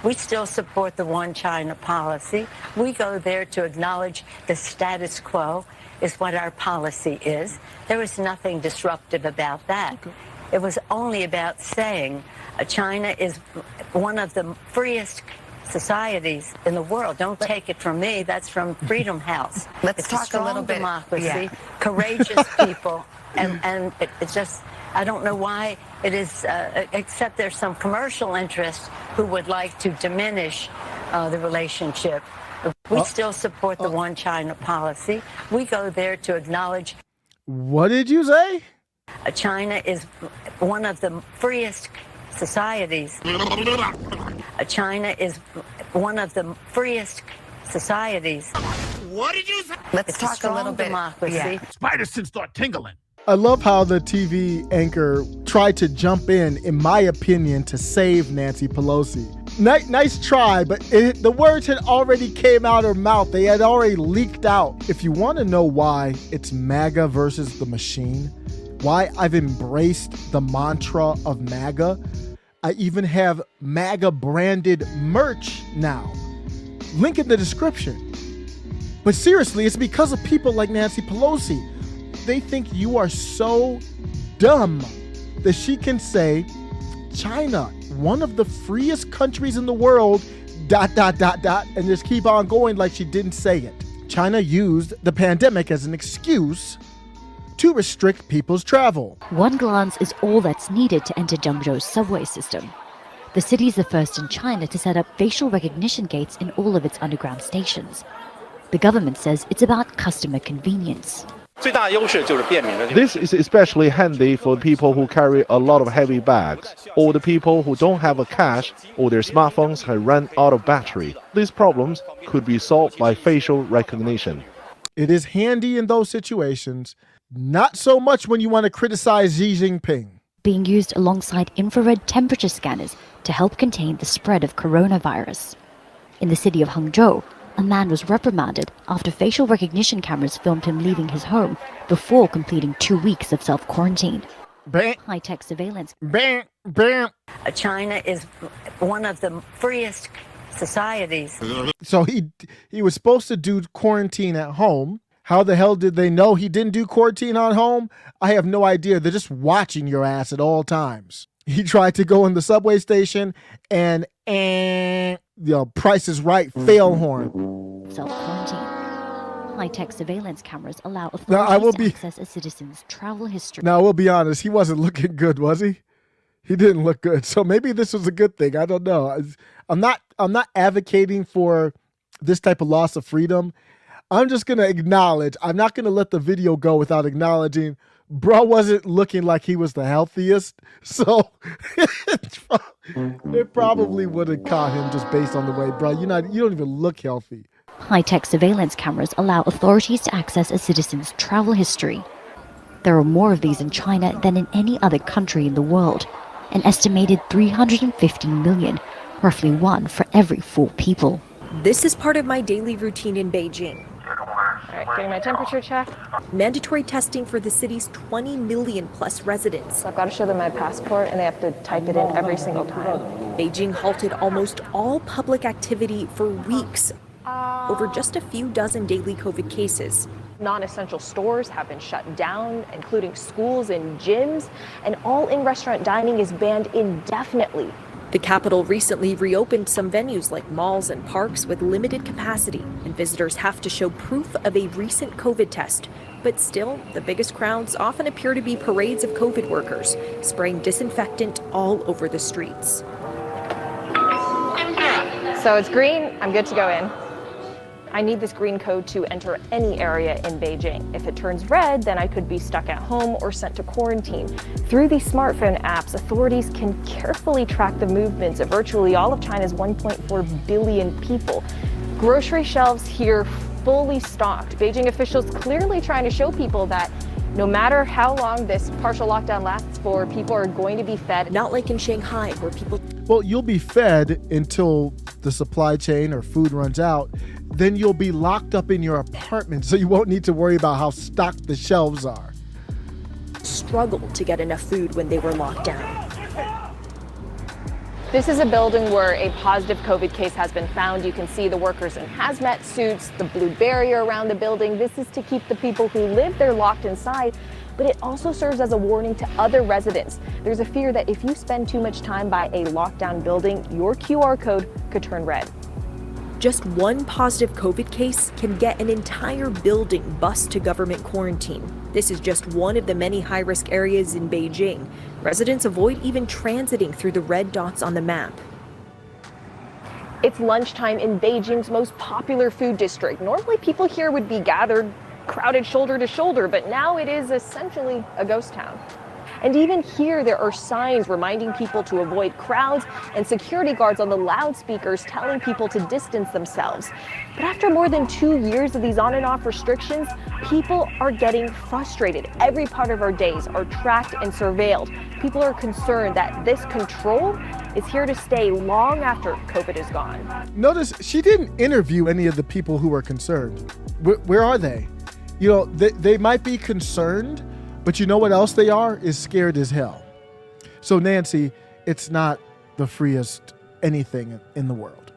We still support the one China policy. We go there to acknowledge the status quo is what our policy is. There was nothing disruptive about that. Okay. It was only about saying China is one of the freest societies in the world. Don't take it from me. That's from Freedom House. Let's it's talk a little bit. Democracy, courageous people, and it's just, I don't know why it is, except there's some commercial interests who would like to diminish the relationship. We still support the one China policy. We go there to acknowledge. What did you say? China is one of the freest societies. China is one of the freest societies. What did you say? Let's talk a little bit. Democracy. Spider sense start tingling. I love how the TV anchor tried to jump in my opinion, to save Nancy Pelosi. Nice try, but the words had already came out her mouth. They had already leaked out. If you want to know why it's MAGA versus the machine, why I've embraced the mantra of MAGA, I even have MAGA branded merch now. Link in the description. But seriously, it's because of people like Nancy Pelosi. They think you are so dumb that she can say, China, one of the freest countries in the world, ... and just keep on going like she didn't say it. China used the pandemic as an excuse to restrict people's travel. One glance is all that's needed to enter Zhengzhou's subway system. The city is the first in China to set up facial recognition gates in all of its underground stations. The government says it's about customer convenience. This is especially handy for people who carry a lot of heavy bags, or the people who don't have a cash or their smartphones have run out of battery. These problems could be solved by facial recognition. It is handy in those situations, not so much when you want to criticize Xi Jinping. Being used alongside infrared temperature scanners to help contain the spread of coronavirus. In the city of Hangzhou, a man was reprimanded after facial recognition cameras filmed him leaving his home before completing 2 weeks of self-quarantine. High-tech surveillance. China is one of the freest societies. So he was supposed to do quarantine at home. How the hell did they know he didn't do quarantine on home? I have no idea. They're just watching your ass at all times. He tried to go in the subway station and Price is Right fail horn. Self-quarantine. High-tech surveillance cameras allow authorities to access a citizen's travel history. Now, we'll be honest. He wasn't looking good, was he? He didn't look good. So maybe this was a good thing. I don't know. I'm not advocating for this type of loss of freedom. I'm just going to acknowledge. I'm not going to let the video go without acknowledging bro wasn't looking like he was the healthiest. So it probably would have caught him just based on the way, bro, you don't even look healthy. High-tech surveillance cameras allow authorities to access a citizen's travel history. There are more of these in China than in any other country in the world. An estimated 350 million, roughly 1 for every 4 people. This is part of my daily routine in Beijing. All right, getting my temperature check. Mandatory testing for the city's 20 million plus residents. So I've got to show them my passport and they have to type it in every single time. Beijing halted almost all public activity for weeks over just a few dozen daily COVID cases. Non-essential stores have been shut down, including schools and gyms, and all in-restaurant dining is banned indefinitely. The capital recently reopened some venues like malls and parks with limited capacity, and visitors have to show proof of a recent COVID test. But still, the biggest crowds often appear to be parades of COVID workers, spraying disinfectant all over the streets. So it's green, I'm good to go in. I need this green code to enter any area in Beijing. If it turns red, then I could be stuck at home or sent to quarantine. Through these smartphone apps, authorities can carefully track the movements of virtually all of China's 1.4 billion people. Grocery shelves here fully stocked. Beijing officials clearly trying to show people that no matter how long this partial lockdown lasts for, people are going to be fed. Not like in Shanghai, where people... Well, you'll be fed until the supply chain or food runs out. Then you'll be locked up in your apartment, so you won't need to worry about how stocked the shelves are. Struggled to get enough food when they were locked down. This is a building where a positive COVID case has been found. You can see the workers in hazmat suits, the blue barrier around the building. This is to keep the people who live there locked inside, but it also serves as a warning to other residents. There's a fear that if you spend too much time by a lockdown building, your QR code could turn red. Just one positive COVID case can get an entire building bussed to government quarantine. This is just one of the many high-risk areas in Beijing. Residents avoid even transiting through the red dots on the map. It's lunchtime in Beijing's most popular food district. Normally people here would be gathered, crowded shoulder to shoulder, but now it is essentially a ghost town. And even here, there are signs reminding people to avoid crowds and security guards on the loudspeakers telling people to distance themselves. But after more than 2 years of these on and off restrictions, people are getting frustrated. Every part of our days are tracked and surveilled. People are concerned that this control is here to stay long after COVID is gone. Notice she didn't interview any of the people who were concerned. Where are they? You know, they might be concerned, but you know what else they are? Is scared as hell. So Nancy, it's not the freest anything in the world.